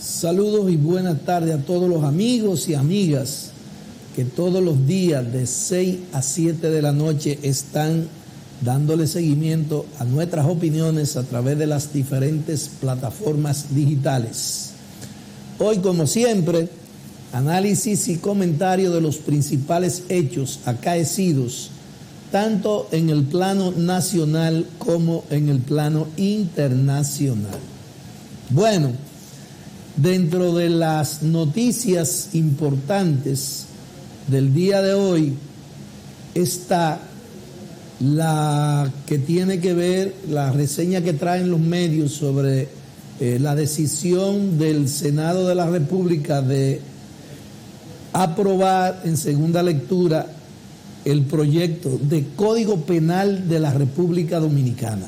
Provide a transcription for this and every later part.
Saludos y buenas tardes a todos los amigos y amigas que todos los días de 6 a 7 de la noche están dándole seguimiento a nuestras opiniones a través de las diferentes plataformas digitales. Hoy, como siempre, análisis y comentario de los principales hechos acaecidos, tanto en el plano nacional como en el plano internacional. Bueno, dentro de las noticias importantes del día de hoy está la que tiene que ver, la reseña que traen los medios sobre la decisión del Senado de la República de aprobar en segunda lectura el proyecto de Código Penal de la República Dominicana.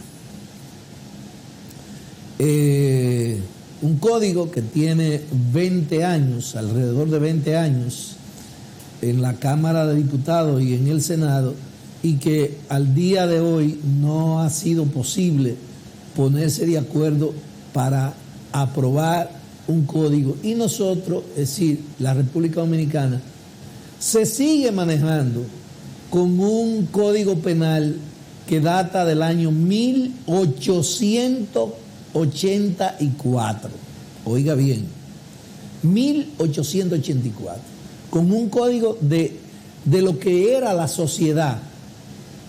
Un código que tiene 20 años, alrededor de 20 años, en la Cámara de Diputados y en el Senado, y que al día de hoy no ha sido posible ponerse de acuerdo para aprobar un código. Y nosotros, es decir, la República Dominicana, se sigue manejando con un código penal que data del año 1884. Oiga bien, 1884. Con un código de lo que era la sociedad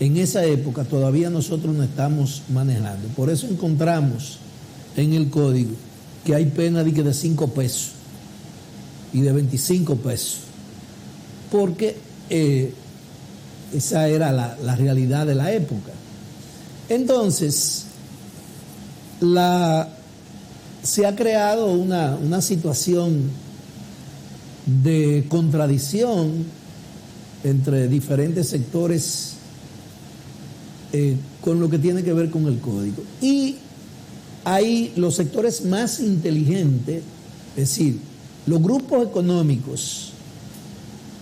en esa época, todavía nosotros no estamos manejando. Por eso encontramos en el código que hay pena de 5 pesos y de 25 pesos, porque esa era la realidad de la época. Entonces, se ha creado una situación de contradicción entre diferentes sectores con lo que tiene que ver con el código. Y hay los sectores más inteligentes, es decir, los grupos económicos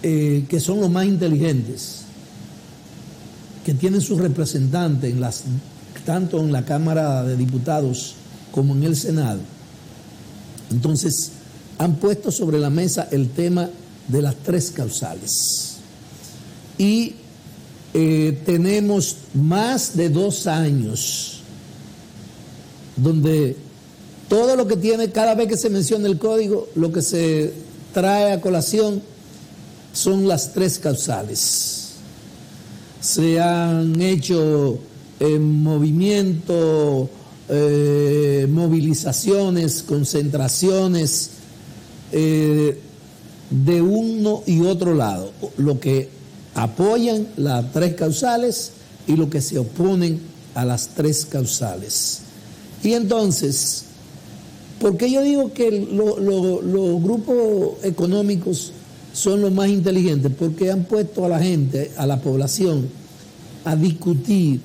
que son los más inteligentes, que tienen sus representantes tanto en la Cámara de Diputados como en el Senado. Entonces, han puesto sobre la mesa el tema de las 3 causales. Y tenemos más de 2 años donde todo lo que tiene, cada vez que se menciona el código, lo que se trae a colación son las 3 causales. Se han hecho movimientos, movilizaciones, concentraciones de uno y otro lado, lo que apoyan las 3 causales y lo que se oponen a las 3 causales. Y entonces, ¿por qué yo digo que los grupos económicos son los más inteligentes? Porque han puesto a la gente, a la población, a discutir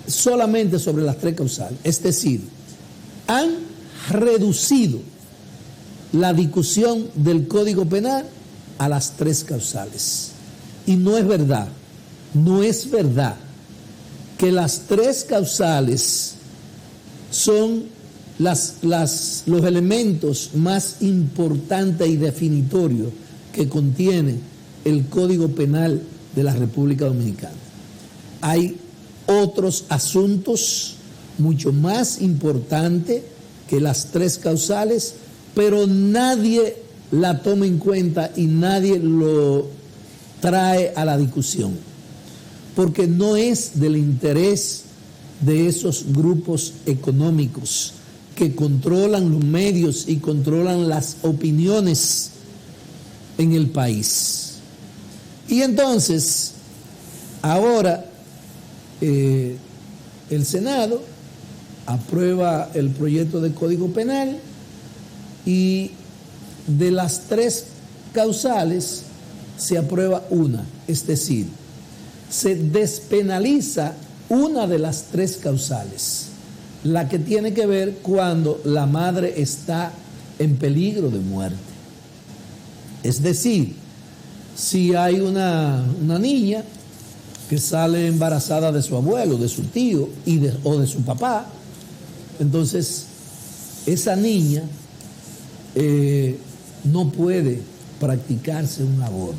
solamente sobre las 3 causales. Es decir, han reducido la discusión del Código Penal a las 3 causales. Y no es verdad que las 3 causales son los elementos más importantes y definitorios que contiene el Código Penal de la República Dominicana. Hay otros asuntos mucho más importantes que las 3 causales, pero nadie la toma en cuenta y nadie lo trae a la discusión, porque no es del interés de esos grupos económicos que controlan los medios y controlan las opiniones en el país. Y entonces, ahora el Senado aprueba el proyecto de Código Penal y de las 3 causales se aprueba una, es decir, se despenaliza una de las 3 causales, la que tiene que ver cuando la madre está en peligro de muerte. Es decir, si hay una niña que sale embarazada de su abuelo, de su tío o de su papá, entonces esa niña no puede practicarse un aborto.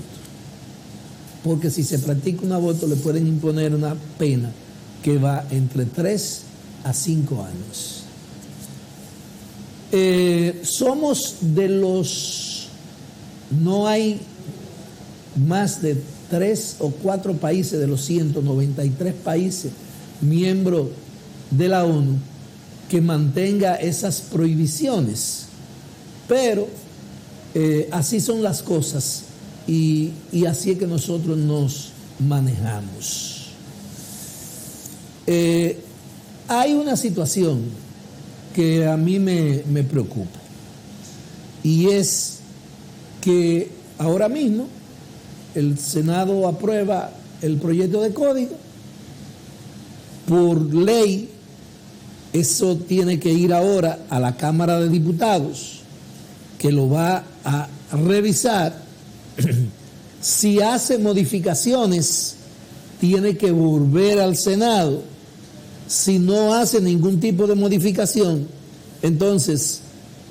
Porque si se practica un aborto le pueden imponer una pena que va entre 3 a 5 años. Somos de los... No hay más de 3 o 4 países de los 193 países miembros de la ONU que mantenga esas prohibiciones. Pero así son las cosas y así es que nosotros nos manejamos. Hay una situación que a mí me preocupa y es que ahora mismo el Senado aprueba el proyecto de código. Por ley, eso tiene que ir ahora a la Cámara de Diputados, que lo va a revisar. Si hace modificaciones, tiene que volver al Senado. Si no hace ningún tipo de modificación, entonces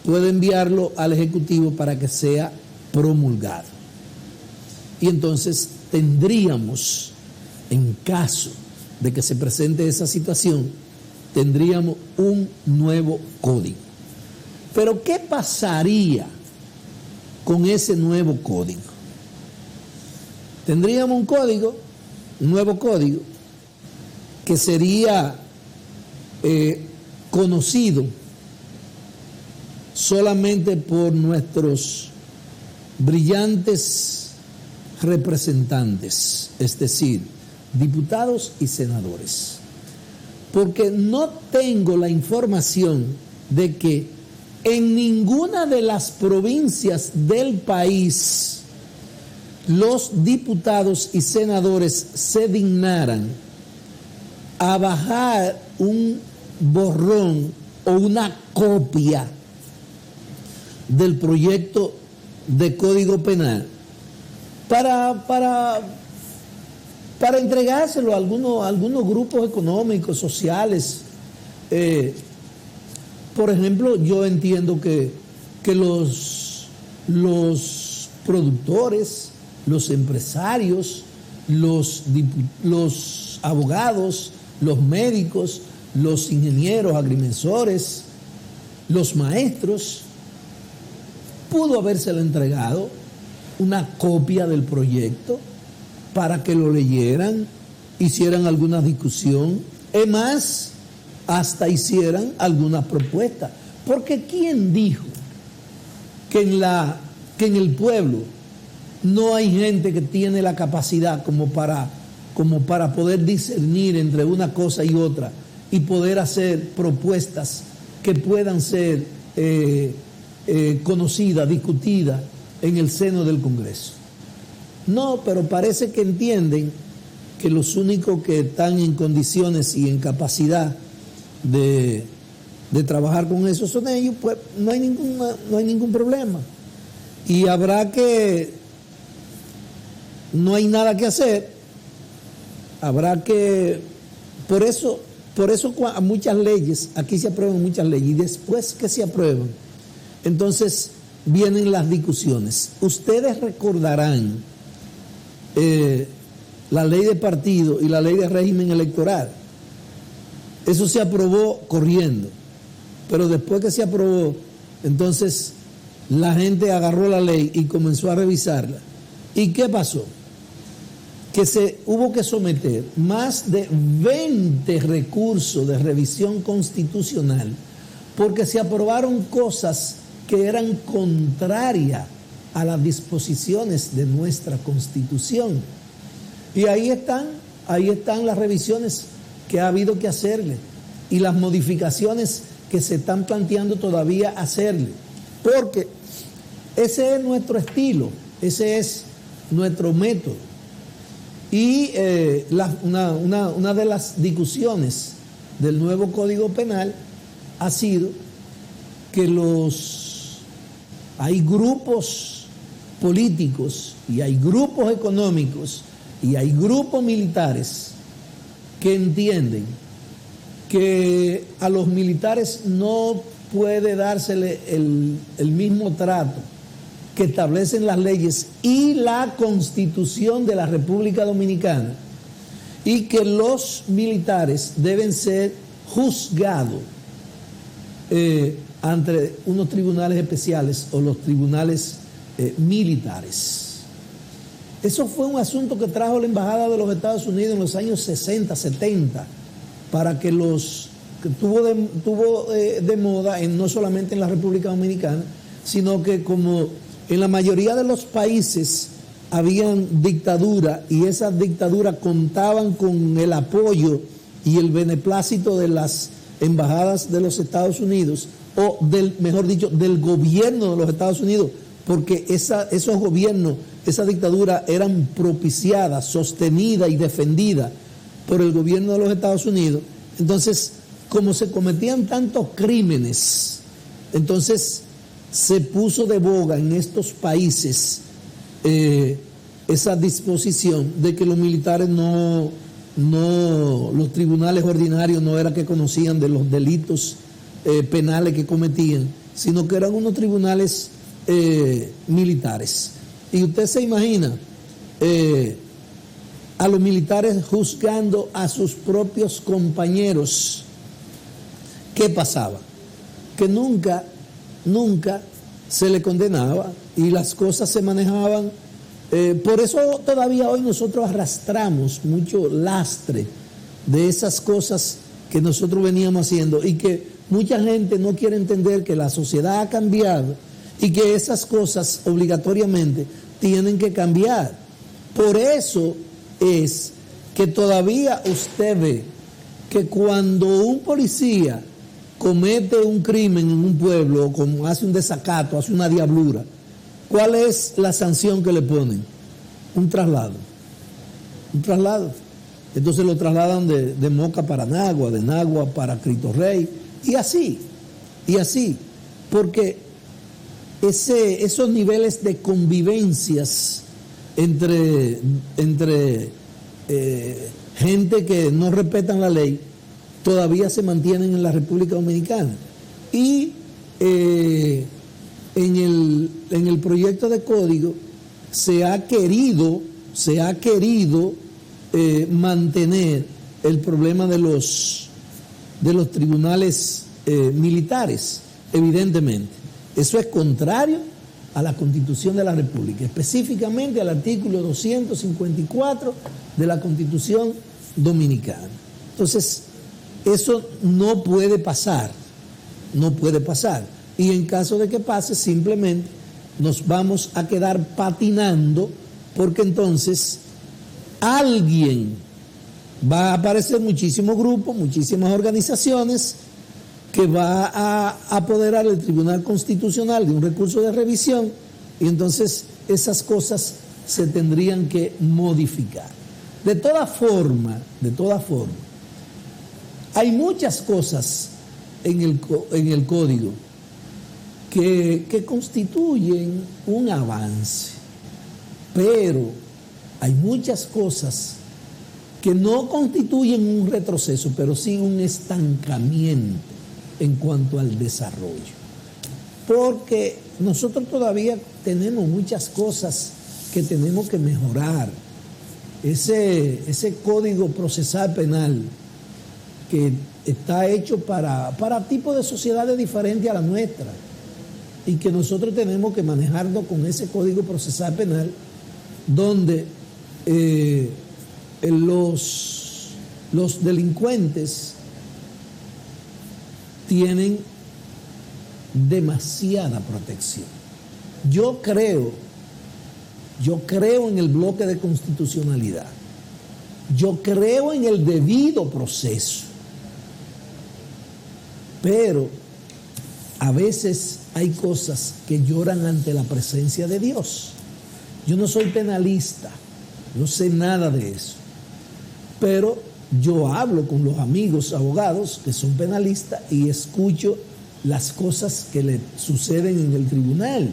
puede enviarlo al Ejecutivo para que sea promulgado. Y entonces tendríamos, en caso de que se presente esa situación, tendríamos un nuevo código. Pero ¿qué pasaría con ese nuevo código? Tendríamos un nuevo código, que sería conocido solamente por nuestros brillantes representantes, es decir, diputados y senadores. Porque no tengo la información de que en ninguna de las provincias del país los diputados y senadores se dignaran a bajar un borrón o una copia del proyecto de Código Penal para entregárselo a algunos grupos económicos, sociales. Por ejemplo, yo entiendo que los productores, los empresarios, los abogados, los médicos, los ingenieros, agrimensores, los maestros, pudo habérselo entregado una copia del proyecto para que lo leyeran, hicieran alguna discusión, es más, hasta hicieran alguna propuesta. Porque ¿quién dijo que en el pueblo no hay gente que tiene la capacidad como para poder discernir entre una cosa y otra y poder hacer propuestas que puedan ser conocidas, discutidas en el seno del Congreso? No, pero parece que entienden que los únicos que están en condiciones y en capacidad de trabajar con eso son ellos. Pues no hay ningún problema. Y no hay nada que hacer. Por eso a muchas leyes, aquí se aprueban muchas leyes, y después que se aprueban, entonces vienen las discusiones. Ustedes recordarán la ley de partido y la ley de régimen electoral. Eso se aprobó corriendo, pero después que se aprobó, entonces la gente agarró la ley y comenzó a revisarla. ¿Y qué pasó? Que se hubo que someter más de 20 recursos de revisión constitucional porque se aprobaron cosas que eran contrarias a las disposiciones de nuestra Constitución. Y ahí están las revisiones que ha habido que hacerle y las modificaciones que se están planteando todavía hacerle. Porque ese es nuestro estilo, ese es nuestro método. Y una de las discusiones del nuevo Código Penal ha sido que hay grupos políticos y hay grupos económicos y hay grupos militares que entienden que a los militares no puede dársele el mismo trato que establecen las leyes y la Constitución de la República Dominicana, y que los militares deben ser juzgados ante unos tribunales especiales o los tribunales militares. Eso fue un asunto que trajo la Embajada de los Estados Unidos en los años 60, 70, para que tuvo de moda no solamente en la República Dominicana, sino que como en la mayoría de los países habían dictadura, y esas dictaduras contaban con el apoyo y el beneplácito de las embajadas de los Estados Unidos, o mejor dicho, del gobierno de los Estados Unidos, porque esos gobiernos, esa dictadura eran propiciadas, sostenidas y defendidas por el gobierno de los Estados Unidos. Entonces, como se cometían tantos crímenes, entonces se puso de boga en estos países esa disposición de que los militares los tribunales ordinarios no era que conocían de los delitos penales que cometían, sino que eran unos tribunales militares. Y usted se imagina a los militares juzgando a sus propios compañeros. ¿Qué pasaba? Que nunca se le condenaba y las cosas se manejaban. Por eso todavía hoy nosotros arrastramos mucho lastre de esas cosas que nosotros veníamos haciendo, y que mucha gente no quiere entender que la sociedad ha cambiado y que esas cosas obligatoriamente tienen que cambiar. Por eso es que todavía usted ve que cuando un policía comete un crimen en un pueblo, o como hace un desacato, hace una diablura, ¿cuál es la sanción que le ponen? Un traslado. Un traslado. Entonces lo trasladan de Moca para Nagua, de Nagua para Cristo Rey, y así, porque esos niveles de convivencias entre gente que no respetan la ley todavía se mantienen en la República Dominicana. Y en el proyecto de código se ha querido mantener el problema de los tribunales militares, evidentemente. Eso es contrario a la Constitución de la República, específicamente al artículo 254 de la Constitución Dominicana. Entonces, eso no puede pasar. Y en caso de que pase, simplemente nos vamos a quedar patinando, porque entonces alguien va a aparecer, muchísimos grupos, muchísimas organizaciones, que va a apoderar el Tribunal Constitucional de un recurso de revisión, y entonces esas cosas se tendrían que modificar. De toda forma, hay muchas cosas en el código que constituyen un avance, pero hay muchas cosas que no constituyen un retroceso, pero sí un estancamiento en cuanto al desarrollo. Porque nosotros todavía tenemos muchas cosas que tenemos que mejorar. Ese código procesal penal que está hecho para tipos de sociedades diferentes a la nuestra, y que nosotros tenemos que manejarnos con ese código procesal penal, donde los delincuentes tienen demasiada protección. Yo creo en el bloque de constitucionalidad. Yo creo en el debido proceso. Pero a veces hay cosas que lloran ante la presencia de Dios. Yo no soy penalista, no sé nada de eso. Pero yo hablo con los amigos abogados que son penalistas y escucho las cosas que le suceden en el tribunal.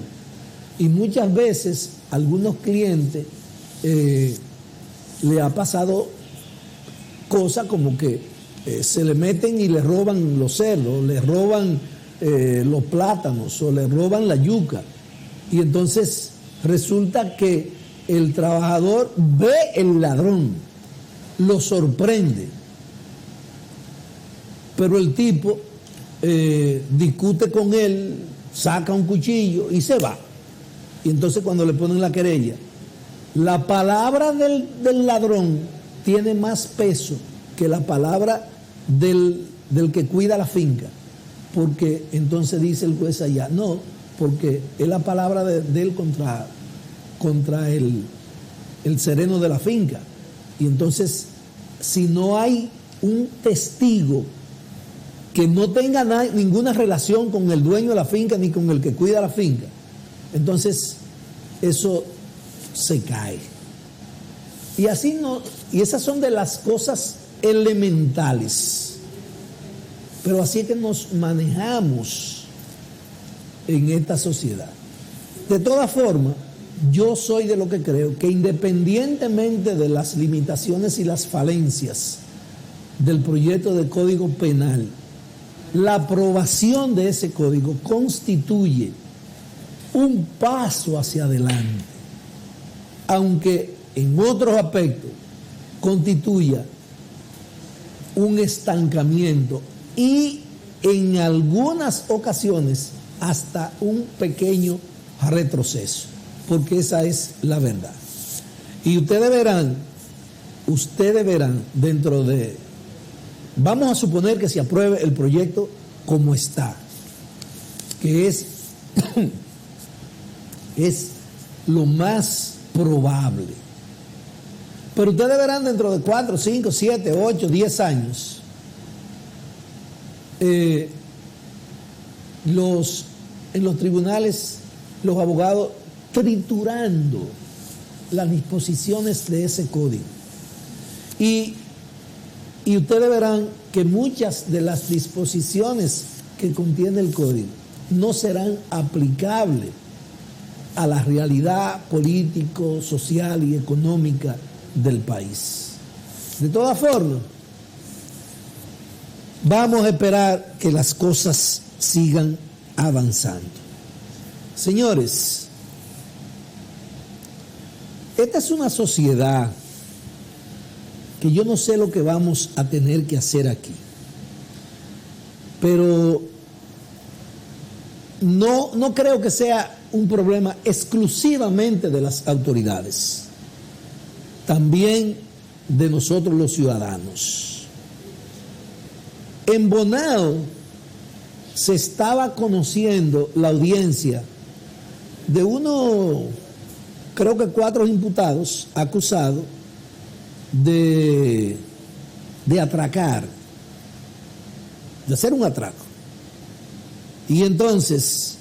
Y muchas veces a algunos clientes le ha pasado cosas como que se le meten y le roban los cerdos, le roban los plátanos o le roban la yuca. Y entonces resulta que el trabajador ve el ladrón, lo sorprende, pero el tipo discute con él, saca un cuchillo y se va. Y entonces cuando le ponen la querella, la palabra del ladrón tiene más peso que la palabra del que cuida la finca, porque entonces dice el juez allá, no, porque es la palabra de él contra el sereno de la finca. Y entonces, si no hay un testigo que no tenga ninguna relación con el dueño de la finca ni con el que cuida la finca, entonces eso se cae. Y así no, y esas son de las cosas elementales. Pero así es que nos manejamos en esta sociedad. De todas formas, yo soy de lo que creo que independientemente de las limitaciones y las falencias del proyecto de Código Penal, la aprobación de ese código constituye un paso hacia adelante, aunque en otros aspectos constituya un estancamiento y en algunas ocasiones hasta un pequeño retroceso, porque esa es la verdad. Y ustedes verán dentro de, vamos a suponer que se apruebe el proyecto como está, que es lo más probable. Pero ustedes verán dentro de 4, 5, 7, 8, 10 años en los tribunales los abogados triturando las disposiciones de ese código. Y ustedes verán que muchas de las disposiciones que contiene el código no serán aplicables a la realidad político, social y económica del país. De todas formas, vamos a esperar que las cosas sigan avanzando. Señores, esta es una sociedad que yo no sé lo que vamos a tener que hacer aquí, pero no creo que sea un problema exclusivamente de las autoridades, también de nosotros los ciudadanos. En Bonao se estaba conociendo la audiencia de creo que 4 imputados acusados de atracar, de hacer un atraco. Y entonces,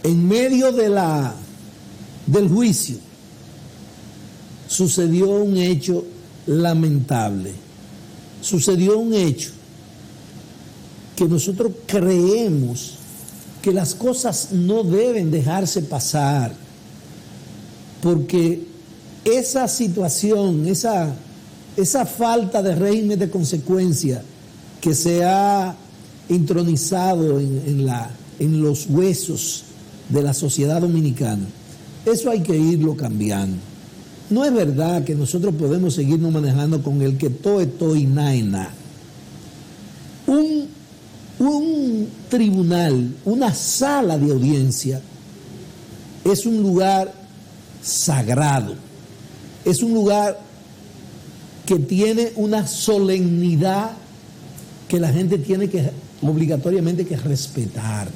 en medio del juicio, sucedió un hecho lamentable. Sucedió un hecho que nosotros creemos que las cosas no deben dejarse pasar, porque esa situación, esa falta de régimen de consecuencia que se ha intronizado en los huesos de la sociedad dominicana, eso hay que irlo cambiando. No es verdad que nosotros podemos seguirnos manejando con el que todo es todo y nada es nada. Un tribunal, una sala de audiencia, es un lugar sagrado, es un lugar que tiene una solemnidad que la gente tiene que obligatoriamente que respetar.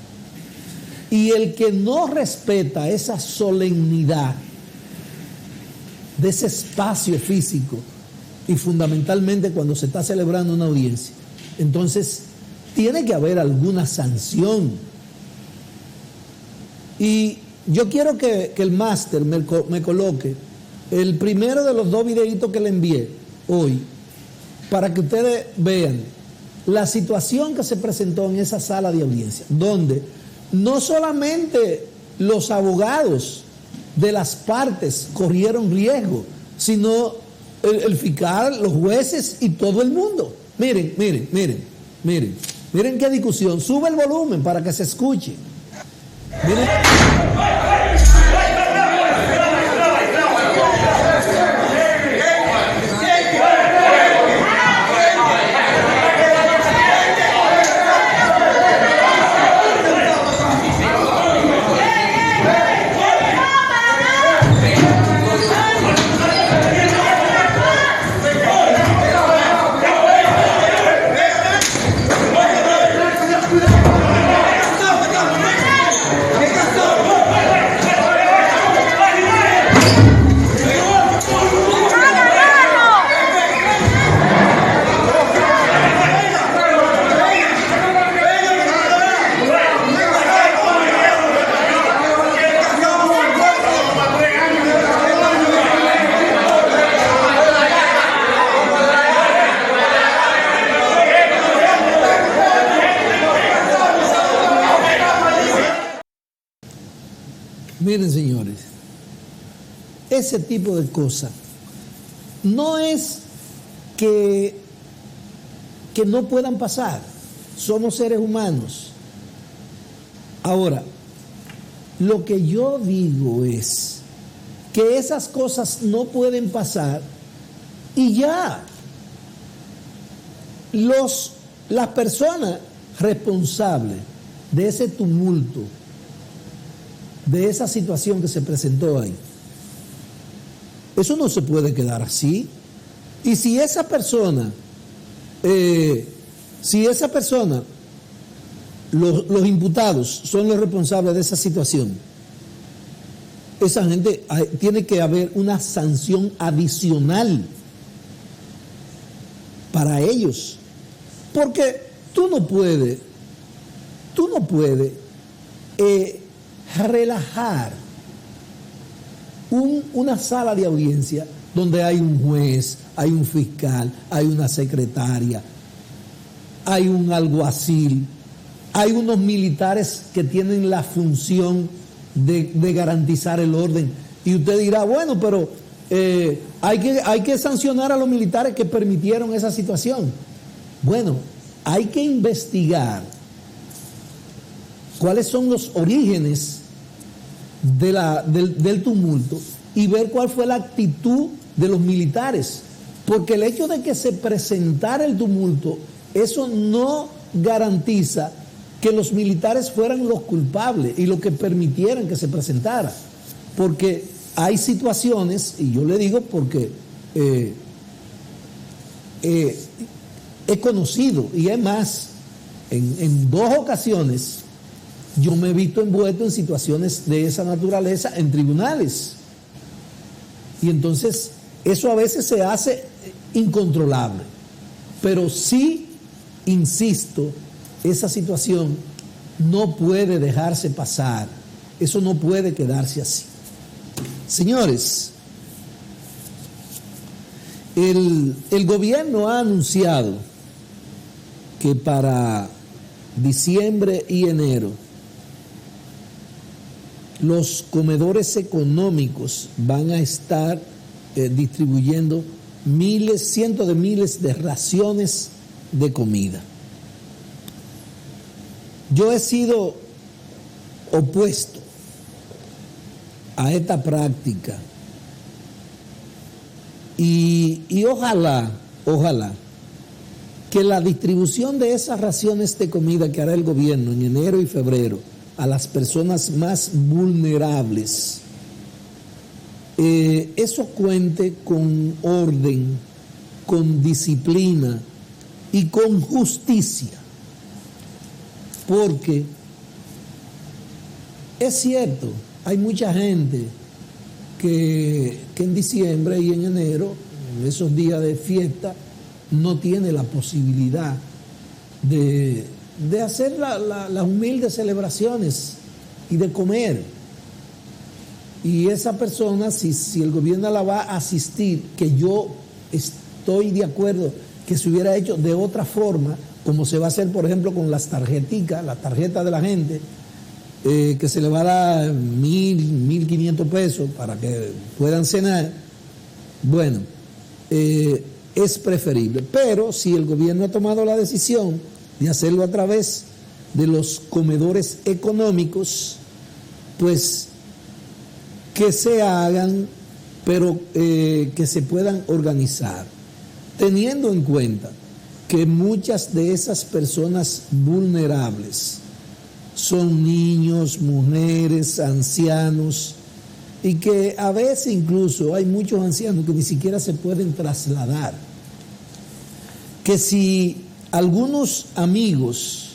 Y el que no respeta esa solemnidad de ese espacio físico, y fundamentalmente cuando se está celebrando una audiencia, entonces tiene que haber alguna sanción. Y yo quiero que el máster me coloque el primero de los 2 videitos que le envié hoy, para que ustedes vean la situación que se presentó en esa sala de audiencia, donde no solamente los abogados de las partes corrieron riesgo, sino el fiscal, los jueces y todo el mundo. miren qué discusión. Sube el volumen para que se escuche. Miren. Miren, señores, ese tipo de cosas no es que no puedan pasar. Somos seres humanos. Ahora, lo que yo digo es que esas cosas no pueden pasar y ya. Las personas responsables de ese tumulto, de esa situación que se presentó ahí, eso no se puede quedar así. Y si esa persona, los imputados son los responsables de esa situación, esa gente, tiene que haber una sanción adicional para ellos, porque tú no puedes relajar una sala de audiencia donde hay un juez, hay un fiscal, hay una secretaria, hay un alguacil, hay unos militares que tienen la función de garantizar el orden. Y usted dirá, bueno, pero hay que sancionar a los militares que permitieron esa situación. Bueno, hay que investigar cuáles son los orígenes del tumulto y ver cuál fue la actitud de los militares, porque el hecho de que se presentara el tumulto, eso no garantiza que los militares fueran los culpables y los que permitieran que se presentara, porque hay situaciones, y yo le digo porque he conocido, y es más, en 2 ocasiones yo me he visto envuelto en situaciones de esa naturaleza en tribunales. Y entonces eso a veces se hace incontrolable. Pero sí, insisto, esa situación no puede dejarse pasar. Eso no puede quedarse así. Señores, el gobierno ha anunciado que para diciembre y enero los comedores económicos van a estar distribuyendo cientos de miles de raciones de comida. Yo he sido opuesto a esta práctica y ojalá que la distribución de esas raciones de comida que hará el gobierno en enero y febrero a las personas más vulnerables, eso cuente con orden, con disciplina y con justicia, porque es cierto, hay mucha gente que en diciembre y en enero, en esos días de fiesta, no tiene la posibilidad de hacer las humildes celebraciones y de comer. Y esa persona, si el gobierno la va a asistir, que yo estoy de acuerdo que se hubiera hecho de otra forma, como se va a hacer, por ejemplo, con las tarjeticas, la tarjeta de la gente, que se le va a dar 1.500 pesos para que puedan cenar. Bueno, es preferible. Pero si el gobierno ha tomado la decisión de hacerlo a través de los comedores económicos, pues que se hagan, pero que se puedan organizar, teniendo en cuenta que muchas de esas personas vulnerables son niños, mujeres, ancianos, y que a veces incluso hay muchos ancianos que ni siquiera se pueden trasladar. Que si algunos amigos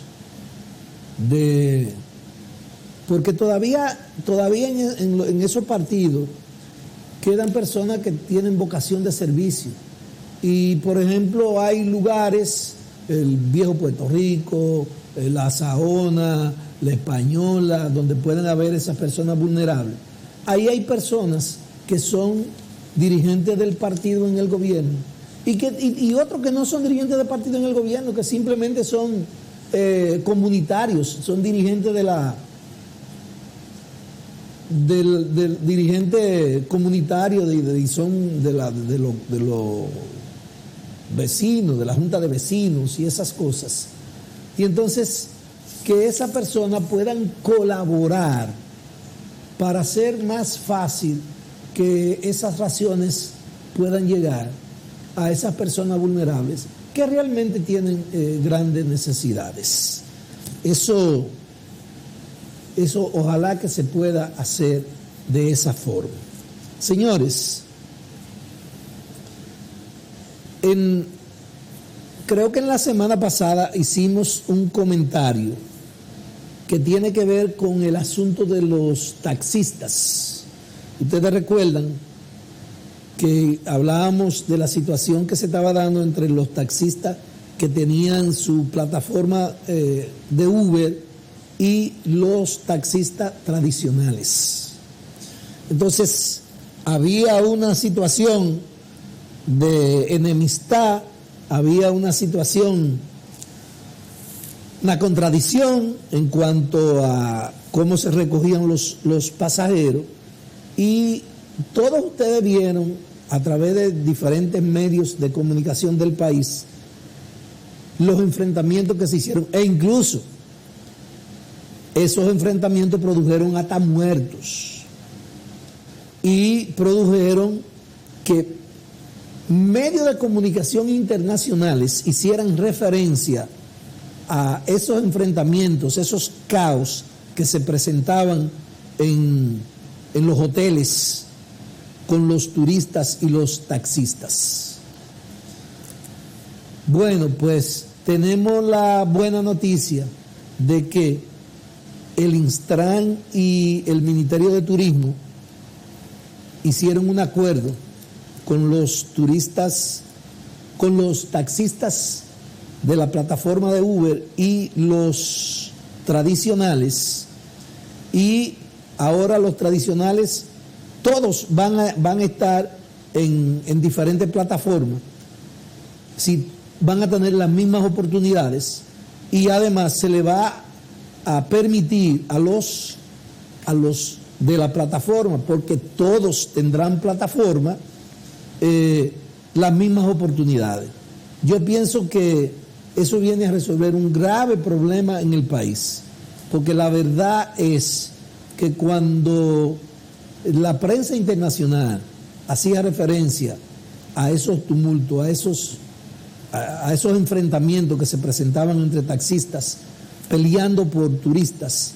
porque todavía en esos partidos quedan personas que tienen vocación de servicio. Y por ejemplo hay lugares, el viejo Puerto Rico, la Saona, la Española, donde pueden haber esas personas vulnerables. Ahí hay personas que son dirigentes del partido en el gobierno y otros que no son dirigentes del partido en el gobierno, que simplemente son comunitarios, son dirigentes del dirigente comunitario y son de los vecinos, de la junta de vecinos y esas cosas. Y entonces que esas personas puedan colaborar para hacer más fácil que esas raciones puedan llegar a esas personas vulnerables que realmente tienen grandes necesidades. Eso ojalá que se pueda hacer de esa forma. Señores, creo que en la semana pasada hicimos un comentario que tiene que ver con el asunto de los taxistas. Ustedes recuerdan que hablábamos de la situación que se estaba dando entre los taxistas que tenían su plataforma de Uber y los taxistas tradicionales. Entonces, había una situación de enemistad, había una contradicción en cuanto a cómo se recogían los pasajeros, y todos ustedes vieron a través de diferentes medios de comunicación del país los enfrentamientos que se hicieron, e incluso esos enfrentamientos produjeron hasta muertos y produjeron que medios de comunicación internacionales hicieran referencia a esos enfrentamientos, esos caos que se presentaban en los hoteles con los turistas y los taxistas. Bueno, pues tenemos la buena noticia de que el Instran y el Ministerio de Turismo hicieron un acuerdo con los turistas, con los taxistas de la plataforma de Uber y los tradicionales, y ahora los tradicionales todos van a estar en diferentes plataformas, si van a tener las mismas oportunidades, y además se le va a permitir a los de la plataforma, porque todos tendrán plataforma, las mismas oportunidades. Yo pienso que eso viene a resolver un grave problema en el país, porque la verdad es que cuando la prensa internacional hacía referencia a esos tumultos, a esos enfrentamientos que se presentaban entre taxistas peleando por turistas,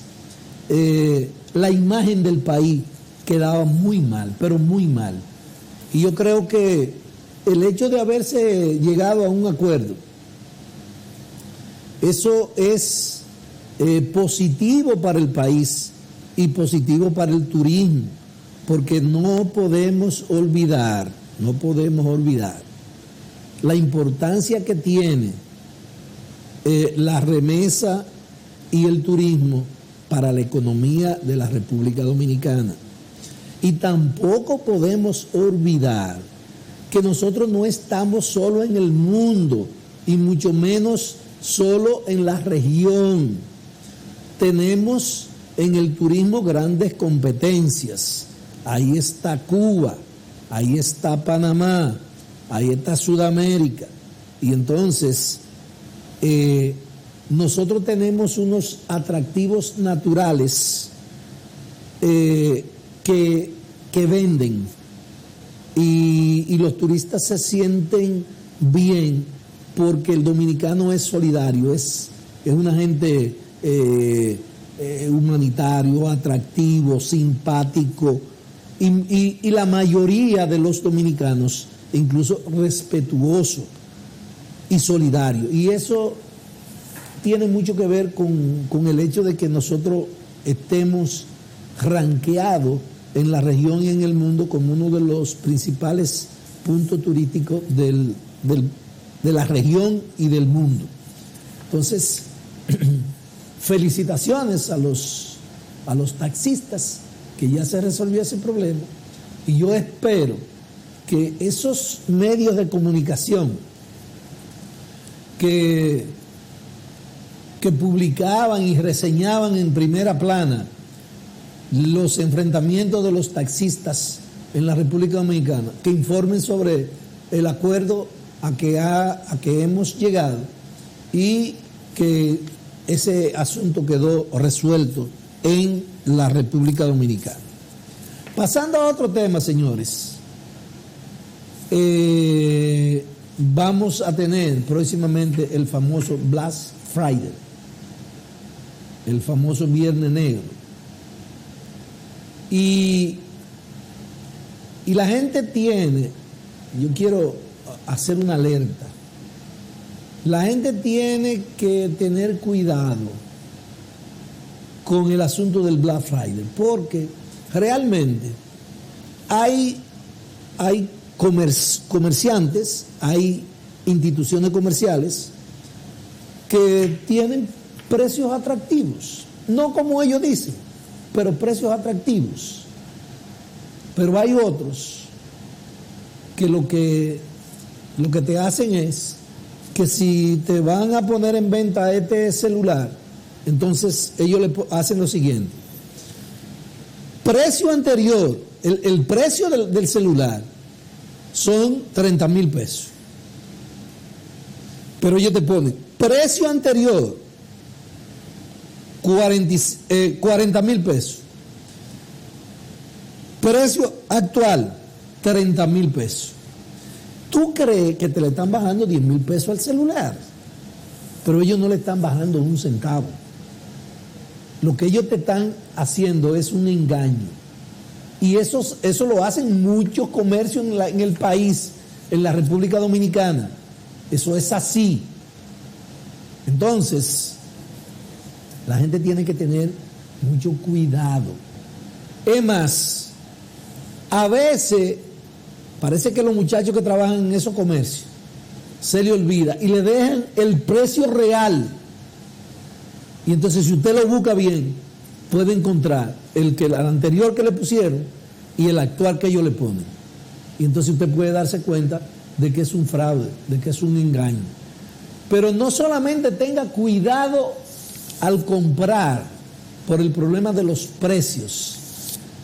la imagen del país quedaba muy mal, pero muy mal. Y yo creo que el hecho de haberse llegado a un acuerdo, eso es positivo para el país y positivo para el turismo, porque no podemos olvidar la importancia que tiene la remesa y el turismo para la economía de la República Dominicana. Y tampoco podemos olvidar que nosotros no estamos solo en el mundo, y mucho menos solo en la región. Tenemos en el turismo grandes competencias. Ahí está Cuba, ahí está Panamá, ahí está Sudamérica. Y entonces nosotros tenemos unos atractivos naturales que venden, y los turistas se sienten bien porque el dominicano es solidario, es una gente humanitario, atractivo, simpático, y la mayoría de los dominicanos incluso respetuoso y solidario. Y eso tiene mucho que ver con el hecho de que nosotros estemos ranqueados en la región y en el mundo como uno de los principales puntos turísticos de la región y del mundo. Entonces, felicitaciones a los taxistas, que ya se resolvió ese problema, y yo espero que esos medios de comunicación que publicaban y reseñaban en primera plana los enfrentamientos de los taxistas en la República Dominicana, que informen sobre el acuerdo a que hemos llegado y que ese asunto quedó resuelto en la República Dominicana. Pasando a otro tema, señores, vamos a tener próximamente el famoso Black Friday, el famoso Viernes Negro. Y la gente tiene, yo quiero hacer una alerta, la gente tiene que tener cuidado con el asunto del Black Friday, porque realmente hay comerciantes, hay instituciones comerciales que tienen precios atractivos, no como ellos dicen, pero precios atractivos. Pero hay otros que lo que te hacen es que si te van a poner en venta este celular, entonces ellos le hacen lo siguiente: precio anterior, el precio del celular son 30,000 pesos, pero ellos te ponen precio anterior 40,000 pesos, precio actual 30,000 pesos. ¿Tú crees que te le están bajando 10,000 pesos al celular? Pero ellos no le están bajando un centavo. Lo que ellos te están haciendo es un engaño. Y eso lo hacen muchos comercios en el país, en la República Dominicana. Eso es así. Entonces, la gente tiene que tener mucho cuidado. Es más, a veces parece que los muchachos que trabajan en esos comercios se le olvida y le dejan el precio real. Y entonces, si usted lo busca bien, puede encontrar el anterior que le pusieron y el actual que ellos le ponen. Y entonces usted puede darse cuenta de que es un fraude, de que es un engaño. Pero no solamente tenga cuidado al comprar por el problema de los precios,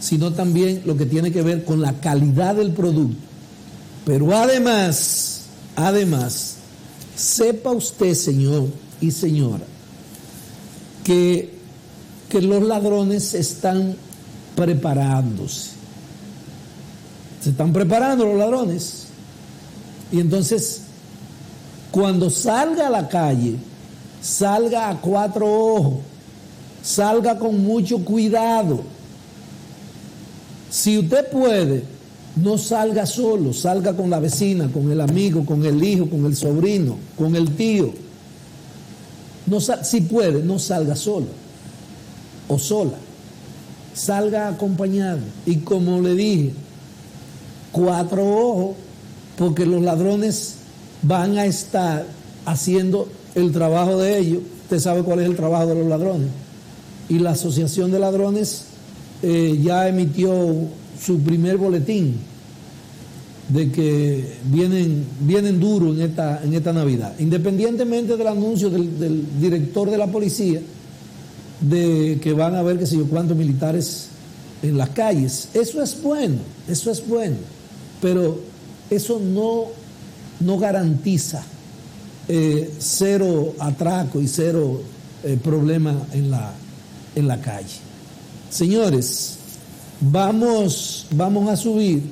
sino también lo que tiene que ver con la calidad del producto. Pero además, sepa usted, señor y señora, que los ladrones están preparándose. Se están preparando los ladrones. Y entonces, cuando salga a la calle, salga a 4 ojos, salga con mucho cuidado. Si usted puede, no salga solo, salga con la vecina, con el amigo, con el hijo, con el sobrino, con el tío. Si puede, no salga solo o sola, salga acompañado. Y como le dije, 4 ojos, porque los ladrones van a estar haciendo el trabajo de ellos. Usted sabe cuál es el trabajo de los ladrones. Y la Asociación de Ladrones ya emitió su primer boletín de que vienen duros en esta Navidad, independientemente del anuncio del director de la policía de que van a haber qué sé yo cuántos militares en las calles. Eso es bueno, pero eso no no garantiza cero atraco y cero problema en la calle. Señores, vamos a subir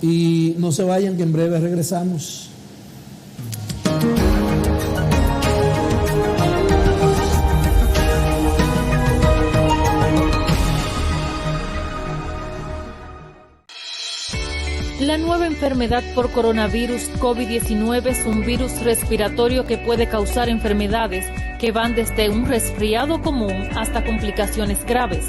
y no se vayan, que en breve regresamos. La nueva enfermedad por coronavirus COVID-19 es un virus respiratorio que puede causar enfermedades que van desde un resfriado común hasta complicaciones graves.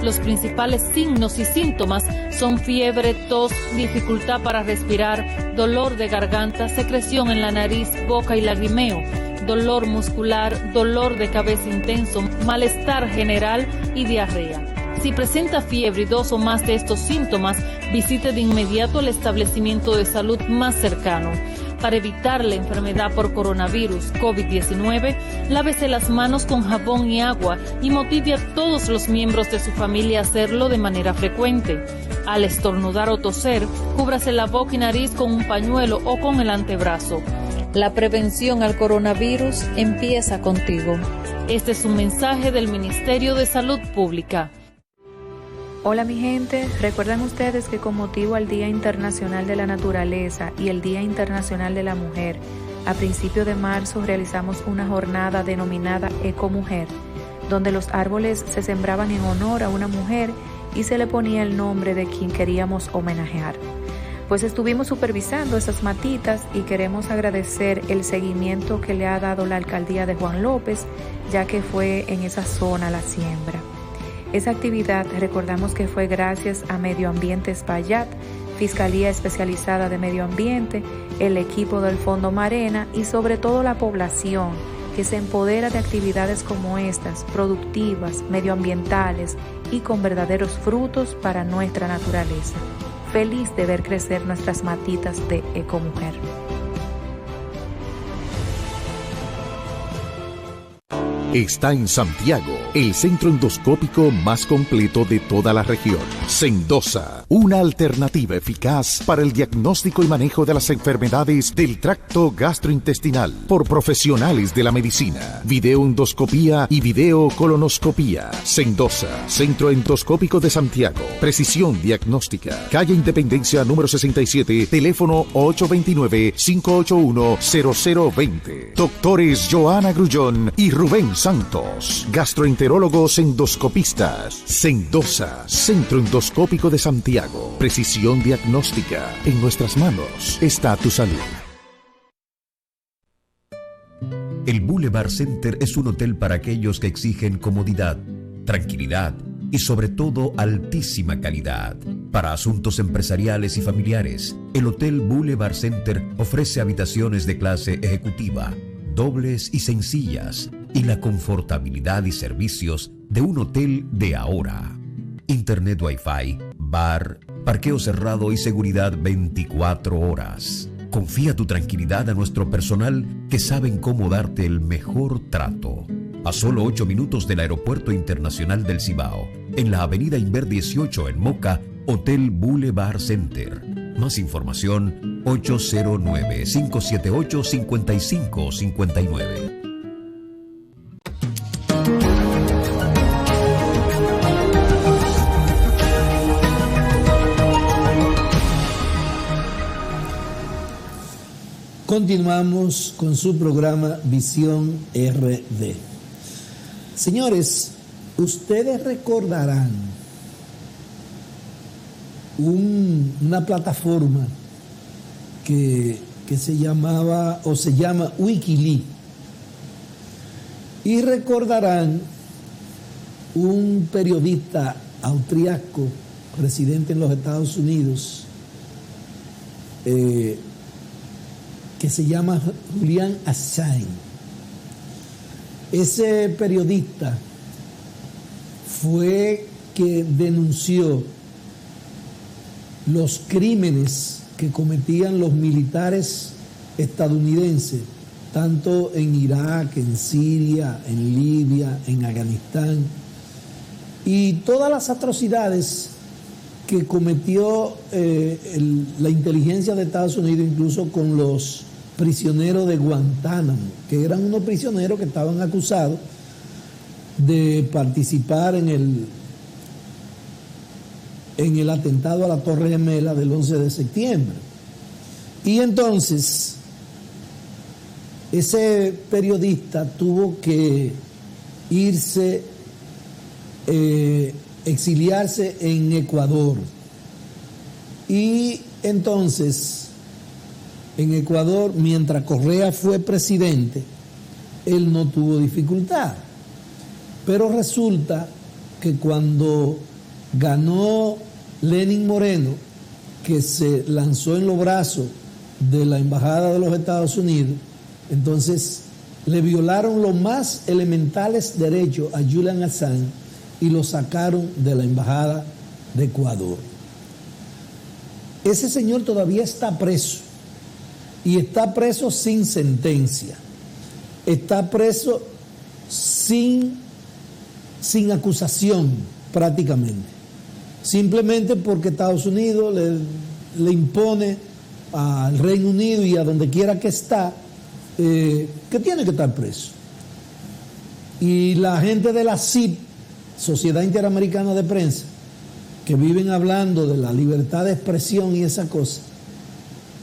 Los principales signos y síntomas son fiebre, tos, dificultad para respirar, dolor de garganta, secreción en la nariz, boca y lagrimeo, dolor muscular, dolor de cabeza intenso, malestar general y diarrea. Si presenta fiebre y 2 o más de estos síntomas, visite de inmediato el establecimiento de salud más cercano. Para evitar la enfermedad por coronavirus COVID-19, lávese las manos con jabón y agua y motive a todos los miembros de su familia a hacerlo de manera frecuente. Al estornudar o toser, cúbrase la boca y nariz con un pañuelo o con el antebrazo. La prevención al coronavirus empieza contigo. Este es un mensaje del Ministerio de Salud Pública. Hola mi gente, ¿recuerdan ustedes que con motivo al Día Internacional de la Naturaleza y el Día Internacional de la Mujer, a principios de marzo realizamos una jornada denominada Ecomujer, donde los árboles se sembraban en honor a una mujer y se le ponía el nombre de quien queríamos homenajear? Pues estuvimos supervisando esas matitas y queremos agradecer el seguimiento que le ha dado la alcaldía de Juan López, ya que fue en esa zona la siembra. Esa actividad recordamos que fue gracias a Medio Ambiente Espaillat, Fiscalía Especializada de Medio Ambiente, el equipo del Fondo Marena y sobre todo la población que se empodera de actividades como estas, productivas, medioambientales y con verdaderos frutos para nuestra naturaleza. Feliz de ver crecer nuestras matitas de Ecomujer. Está en Santiago, el centro endoscópico más completo de toda la región. Sendosa, una alternativa eficaz para el diagnóstico y manejo de las enfermedades del tracto gastrointestinal por profesionales de la medicina. Videoendoscopía y videocolonoscopía. Sendosa, centro endoscópico de Santiago. Precisión diagnóstica. Calle Independencia número 67, teléfono 829-581-0020. Doctores Joana Grullón y Rubén Santos, gastroenterólogos endoscopistas. Sendosa, Centro Endoscópico de Santiago. Precisión diagnóstica. En nuestras manos está tu salud. El Boulevard Center es un hotel para aquellos que exigen comodidad, tranquilidad y sobre todo altísima calidad. Para asuntos empresariales y familiares, el Hotel Boulevard Center ofrece habitaciones de clase ejecutiva, dobles y sencillas, y la confortabilidad y servicios de un hotel de ahora. Internet Wi-Fi, bar, parqueo cerrado y seguridad 24 horas. Confía tu tranquilidad a nuestro personal que saben cómo darte el mejor trato. A solo 8 minutos del Aeropuerto Internacional del Cibao, en la Avenida Inver 18 en Moca, Hotel Boulevard Center. Más información 809-578-5559. Continuamos con su programa Visión RD. Señores, ustedes recordarán una plataforma que se llamaba o se llama Wikileaks. Y recordarán un periodista austriaco residente en los Estados Unidos que se llama Julian Assange. Ese periodista fue que denunció los crímenes que cometían los militares estadounidenses, tanto en Irak, en Siria, en Libia, en Afganistán, y todas las atrocidades que cometió la inteligencia de Estados Unidos, incluso con los prisioneros de Guantánamo, que eran unos prisioneros que estaban acusados de participar en el atentado a la Torre Gemela del 11 de septiembre. Y entonces, ese periodista tuvo que irse, exiliarse en Ecuador. Y entonces, en Ecuador, mientras Correa fue presidente, él no tuvo dificultad. Pero resulta que cuando ganó Lenín Moreno, que se lanzó en los brazos de la Embajada de los Estados Unidos, entonces le violaron los más elementales derechos a Julian Assange y lo sacaron de la Embajada de Ecuador. Ese señor todavía está preso, y está preso sin sentencia, está preso sin acusación prácticamente, simplemente porque Estados Unidos le impone al Reino Unido y a donde quiera que está, que tiene que estar preso. Y la gente de la CIP, Sociedad Interamericana de Prensa, que viven hablando de la libertad de expresión y esa cosa,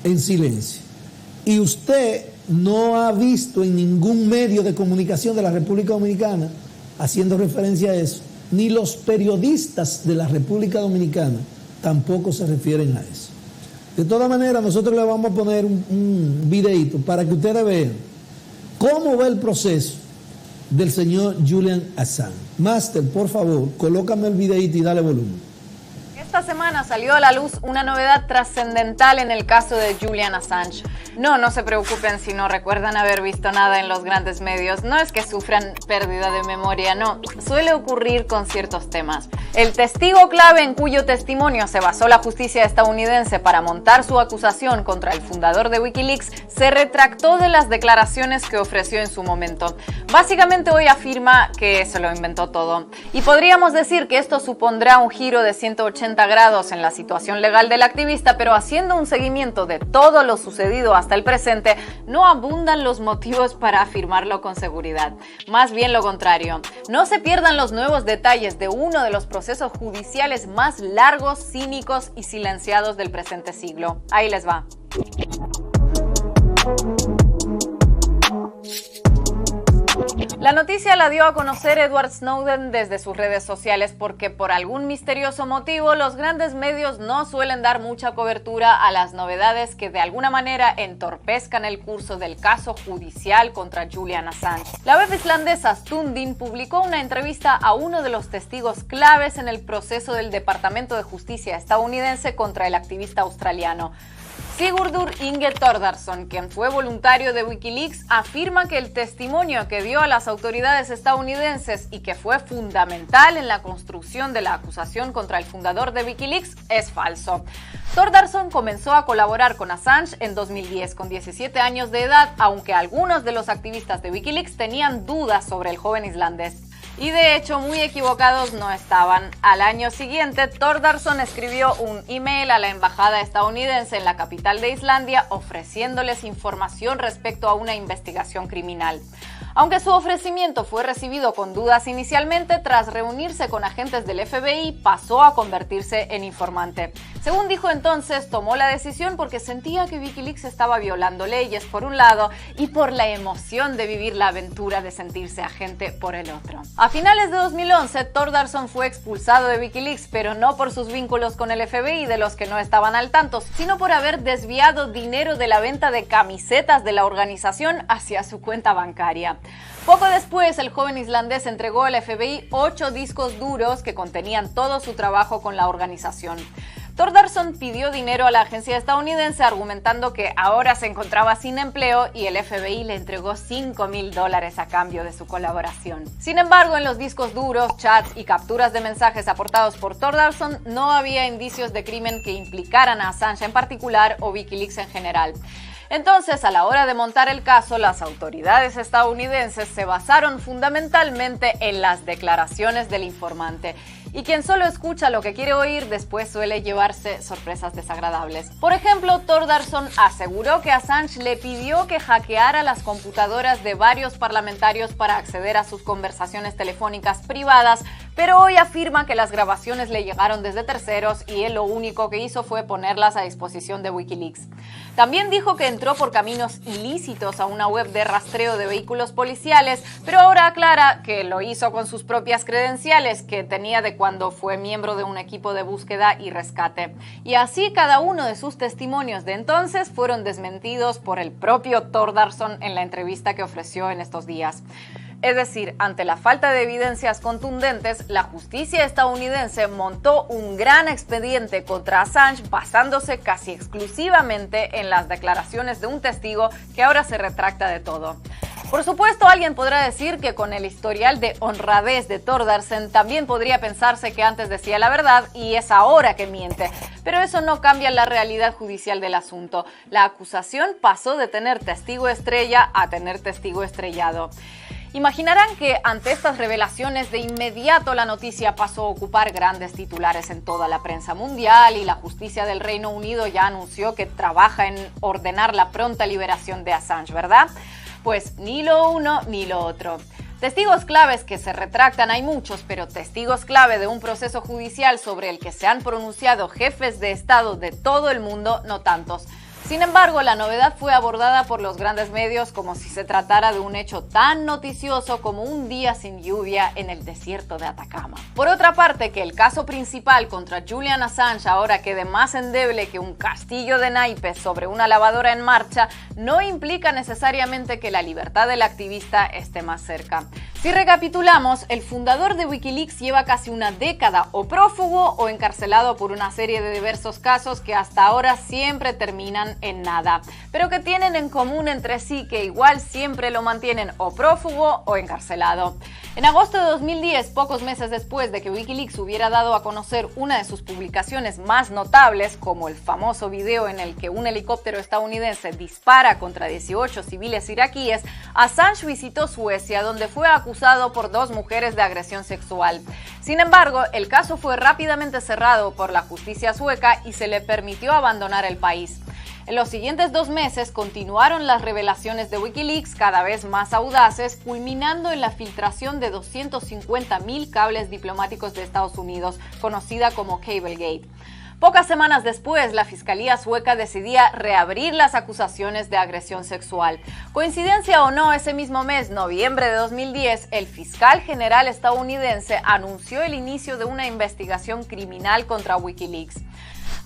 en silencio. Y usted no ha visto en ningún medio de comunicación de la República Dominicana haciendo referencia a eso, ni los periodistas de la República Dominicana tampoco se refieren a eso. De todas maneras, nosotros le vamos a poner un videito para que ustedes vean cómo va el proceso del señor Julian Assange. Master, por favor, colócame el videito y dale volumen. Esta semana salió a la luz una novedad trascendental en el caso de Julian Assange. No se preocupen si no recuerdan haber visto nada en los grandes medios. No es que sufran pérdida de memoria, no. Suele ocurrir con ciertos temas. El testigo clave en cuyo testimonio se basó la justicia estadounidense para montar su acusación contra el fundador de Wikileaks se retractó de las declaraciones que ofreció en su momento. Básicamente hoy afirma que se lo inventó todo. Y podríamos decir que esto supondrá un giro de 180 grados en la situación legal del activista, pero haciendo un seguimiento de todo lo sucedido hasta el presente, no abundan los motivos para afirmarlo con seguridad. Más bien lo contrario. No se pierdan los nuevos detalles de uno de los procesos judiciales más largos, cínicos y silenciados del presente siglo. Ahí les va. La noticia la dio a conocer Edward Snowden desde sus redes sociales porque por algún misterioso motivo los grandes medios no suelen dar mucha cobertura a las novedades que de alguna manera entorpezcan el curso del caso judicial contra Julian Assange. La web islandesa Stundin publicó una entrevista a uno de los testigos claves en el proceso del Departamento de Justicia estadounidense contra el activista australiano. Sigurdur Inge Thordarson, quien fue voluntario de Wikileaks, afirma que el testimonio que dio a las autoridades estadounidenses y que fue fundamental en la construcción de la acusación contra el fundador de Wikileaks es falso. Thordarson comenzó a colaborar con Assange en 2010 con 17 años de edad, aunque algunos de los activistas de Wikileaks tenían dudas sobre el joven islandés. Y de hecho, muy equivocados no estaban. Al año siguiente, Thordarson escribió un email a la embajada estadounidense en la capital de Islandia ofreciéndoles información respecto a una investigación criminal. Aunque su ofrecimiento fue recibido con dudas inicialmente, tras reunirse con agentes del FBI, pasó a convertirse en informante. Según dijo entonces, tomó la decisión porque sentía que Wikileaks estaba violando leyes por un lado y por la emoción de vivir la aventura de sentirse agente por el otro. A finales de 2011, Thordarson fue expulsado de Wikileaks, pero no por sus vínculos con el FBI, de los que no estaban al tanto, sino por haber desviado dinero de la venta de camisetas de la organización hacia su cuenta bancaria. Poco después, el joven islandés entregó al FBI 8 discos duros que contenían todo su trabajo con la organización. Thordarson pidió dinero a la agencia estadounidense argumentando que ahora se encontraba sin empleo y el FBI le entregó $5,000 a cambio de su colaboración. Sin embargo, en los discos duros, chats y capturas de mensajes aportados por Thordarson no había indicios de crimen que implicaran a Assange en particular o Wikileaks en general. Entonces, a la hora de montar el caso, las autoridades estadounidenses se basaron fundamentalmente en las declaraciones del informante. Y quien solo escucha lo que quiere oír después suele llevarse sorpresas desagradables. Por ejemplo, Thordarson aseguró que Assange le pidió que hackeara las computadoras de varios parlamentarios para acceder a sus conversaciones telefónicas privadas, pero hoy afirma que las grabaciones le llegaron desde terceros y él lo único que hizo fue ponerlas a disposición de Wikileaks. También dijo que entró por caminos ilícitos a una web de rastreo de vehículos policiales, pero ahora aclara que lo hizo con sus propias credenciales que tenía de cuando fue miembro de un equipo de búsqueda y rescate. Y así cada uno de sus testimonios de entonces fueron desmentidos por el propio Thordarson en la entrevista que ofreció en estos días. Es decir, ante la falta de evidencias contundentes, la justicia estadounidense montó un gran expediente contra Assange basándose casi exclusivamente en las declaraciones de un testigo que ahora se retracta de todo. Por supuesto, alguien podrá decir que con el historial de honradez de Thordarson también podría pensarse que antes decía la verdad y es ahora que miente, pero eso no cambia la realidad judicial del asunto. La acusación pasó de tener testigo estrella a tener testigo estrellado. Imaginarán que ante estas revelaciones de inmediato la noticia pasó a ocupar grandes titulares en toda la prensa mundial y la justicia del Reino Unido ya anunció que trabaja en ordenar la pronta liberación de Assange, ¿verdad? Pues ni lo uno ni lo otro. Testigos claves que se retractan hay muchos, pero testigos clave de un proceso judicial sobre el que se han pronunciado jefes de Estado de todo el mundo, no tantos. Sin embargo, la novedad fue abordada por los grandes medios como si se tratara de un hecho tan noticioso como un día sin lluvia en el desierto de Atacama. Por otra parte, que el caso principal contra Julian Assange ahora quede más endeble que un castillo de naipes sobre una lavadora en marcha, no implica necesariamente que la libertad del activista esté más cerca. Si recapitulamos, el fundador de Wikileaks lleva casi una década o prófugo o encarcelado por una serie de diversos casos que hasta ahora siempre terminan en nada, pero que tienen en común entre sí que igual siempre lo mantienen o prófugo o encarcelado. En agosto de 2010, pocos meses después de que Wikileaks hubiera dado a conocer una de sus publicaciones más notables, como el famoso video en el que un helicóptero estadounidense dispara contra 18 civiles iraquíes, Assange visitó Suecia, donde fue acusado por 2 mujeres de agresión sexual. Sin embargo, el caso fue rápidamente cerrado por la justicia sueca y se le permitió abandonar el país. En los siguientes 2 meses continuaron las revelaciones de Wikileaks cada vez más audaces, culminando en la filtración de 250.000 cables diplomáticos de Estados Unidos, conocida como Cablegate. Pocas semanas después, la Fiscalía sueca decidía reabrir las acusaciones de agresión sexual. Coincidencia o no, ese mismo mes, noviembre de 2010, el fiscal general estadounidense anunció el inicio de una investigación criminal contra Wikileaks.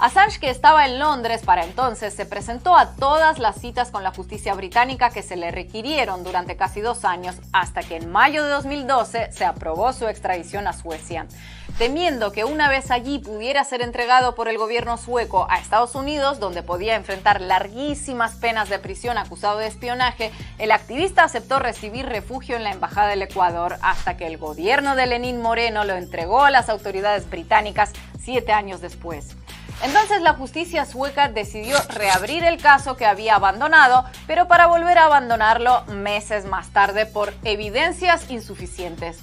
Assange, que estaba en Londres para entonces, se presentó a todas las citas con la justicia británica que se le requirieron durante casi 2 años, hasta que en mayo de 2012 se aprobó su extradición a Suecia. Temiendo que una vez allí pudiera ser entregado por el gobierno sueco a Estados Unidos, donde podía enfrentar larguísimas penas de prisión acusado de espionaje, el activista aceptó recibir refugio en la Embajada del Ecuador hasta que el gobierno de Lenín Moreno lo entregó a las autoridades británicas 7 años después. Entonces la justicia sueca decidió reabrir el caso que había abandonado, pero para volver a abandonarlo meses más tarde por evidencias insuficientes.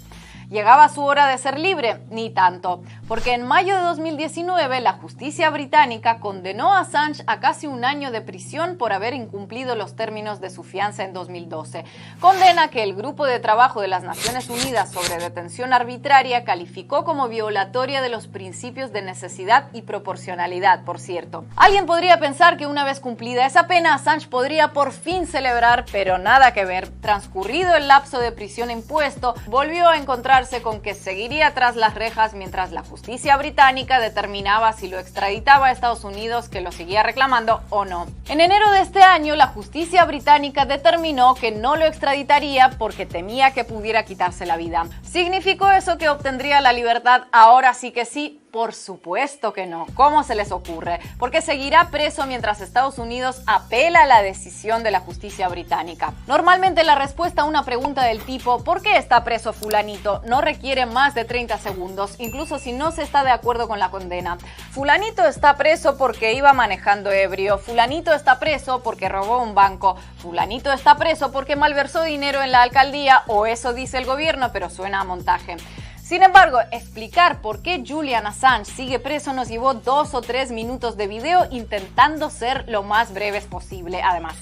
¿Llegaba su hora de ser libre? Ni tanto, porque en mayo de 2019 la justicia británica condenó a Assange a casi 1 año de prisión por haber incumplido los términos de su fianza en 2012. Condena que el Grupo de Trabajo de las Naciones Unidas sobre Detención Arbitraria calificó como violatoria de los principios de necesidad y proporcionalidad, por cierto. Alguien podría pensar que una vez cumplida esa pena, Assange podría por fin celebrar, pero nada que ver. Transcurrido el lapso de prisión impuesto, volvió a encontrar con que seguiría tras las rejas mientras la justicia británica determinaba si lo extraditaba a Estados Unidos, que lo seguía reclamando, o no. En enero de este año, la justicia británica determinó que no lo extraditaría porque temía que pudiera quitarse la vida. ¿Significó eso que obtendría la libertad ahora sí que sí? Por supuesto que no. ¿Cómo se les ocurre? Porque seguirá preso mientras Estados Unidos apela a la decisión de la justicia británica. Normalmente la respuesta a una pregunta del tipo ¿por qué está preso fulanito? No requiere más de 30 segundos, incluso si no se está de acuerdo con la condena. Fulanito está preso porque iba manejando ebrio. Fulanito está preso porque robó un banco. Fulanito está preso porque malversó dinero en la alcaldía, o eso dice el gobierno, pero suena a montaje. Sin embargo, explicar por qué Julian Assange sigue preso nos llevó 2 o 3 minutos de video intentando ser lo más breves posible. Además,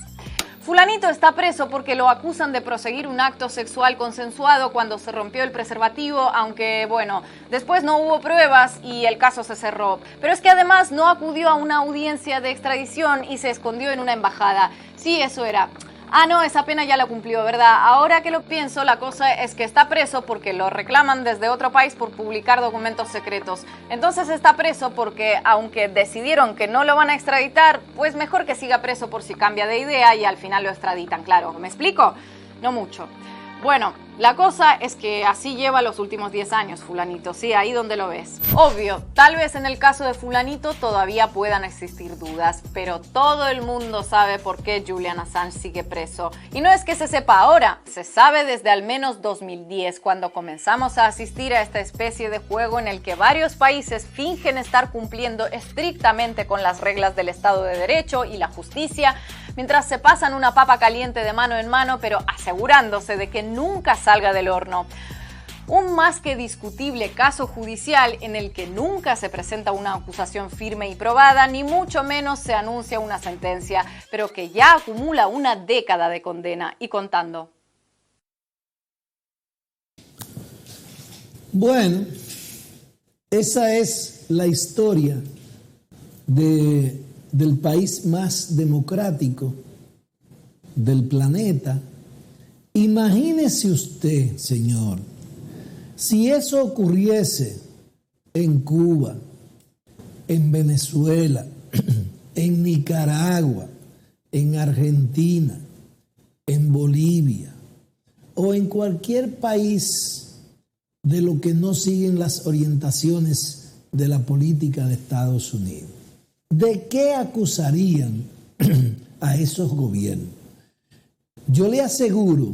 fulanito está preso porque lo acusan de proseguir un acto sexual consensuado cuando se rompió el preservativo, aunque, bueno, después no hubo pruebas y el caso se cerró. Pero es que además no acudió a una audiencia de extradición y se escondió en una embajada. Sí, eso era. Ah, no, esa pena ya la cumplió, ¿verdad? Ahora que lo pienso, la cosa es que está preso porque lo reclaman desde otro país por publicar documentos secretos. Entonces está preso porque, aunque decidieron que no lo van a extraditar, pues mejor que siga preso por si cambia de idea y al final lo extraditan, claro. ¿Me explico? No mucho. Bueno, la cosa es que así lleva los últimos 10 años, fulanito, sí, ahí donde lo ves. Obvio, tal vez en el caso de fulanito todavía puedan existir dudas, pero todo el mundo sabe por qué Julian Assange sigue preso. Y no es que se sepa ahora, se sabe desde al menos 2010, cuando comenzamos a asistir a esta especie de juego en el que varios países fingen estar cumpliendo estrictamente con las reglas del Estado de Derecho y la justicia, mientras se pasan una papa caliente de mano en mano, pero asegurándose de que nunca salga del horno. Un más que discutible caso judicial en el que nunca se presenta una acusación firme y probada, ni mucho menos se anuncia una sentencia, pero que ya acumula una década de condena y contando. Bueno, esa es la historia del país más democrático del planeta. Imagínese usted, señor, si eso ocurriese en Cuba, en Venezuela, en Nicaragua, en Argentina, en Bolivia o en cualquier país de lo que no siguen las orientaciones de la política de Estados Unidos. ¿De qué acusarían a esos gobiernos? Yo le aseguro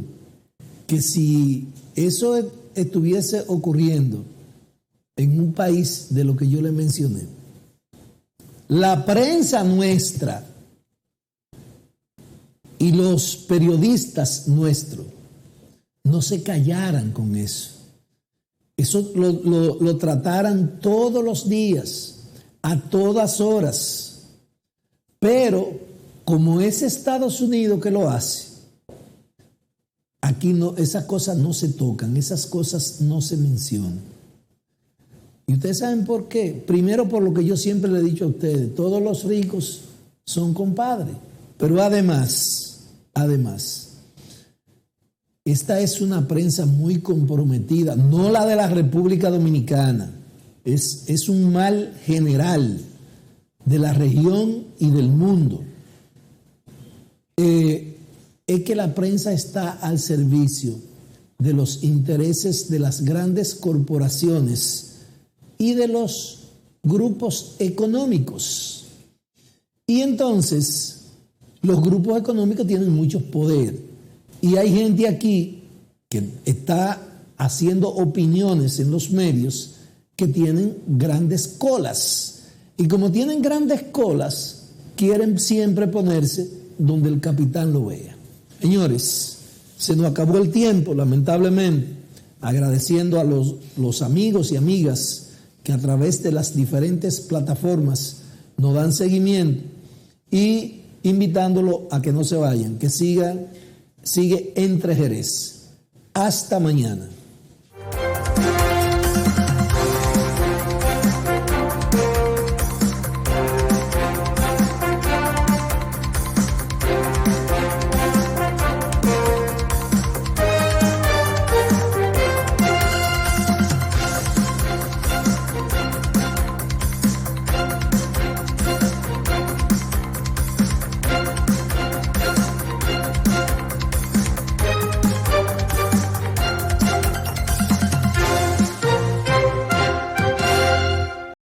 que si eso estuviese ocurriendo en un país de lo que yo le mencioné, la prensa nuestra y los periodistas nuestros no se callaran con eso. Eso lo trataran todos los días, a todas horas. Pero como es Estados Unidos que lo hace, aquí no, esas cosas no se tocan, esas cosas no se mencionan. ¿Y ustedes saben por qué? Primero, por lo que yo siempre le he dicho a ustedes, todos los ricos son compadres. Pero además, esta es una prensa muy comprometida, no la de la República Dominicana. Es un mal general de la región y del mundo. Es que la prensa está al servicio de los intereses de las grandes corporaciones y de los grupos económicos. Y entonces, los grupos económicos tienen mucho poder. Y hay gente aquí que está haciendo opiniones en los medios que tienen grandes colas. Y como tienen grandes colas, quieren siempre ponerse donde el capitán lo vea. Señores, se nos acabó el tiempo, lamentablemente, agradeciendo a los amigos y amigas que a través de las diferentes plataformas nos dan seguimiento y invitándolo a que no se vayan, que sigue Entre Jerez. Hasta mañana.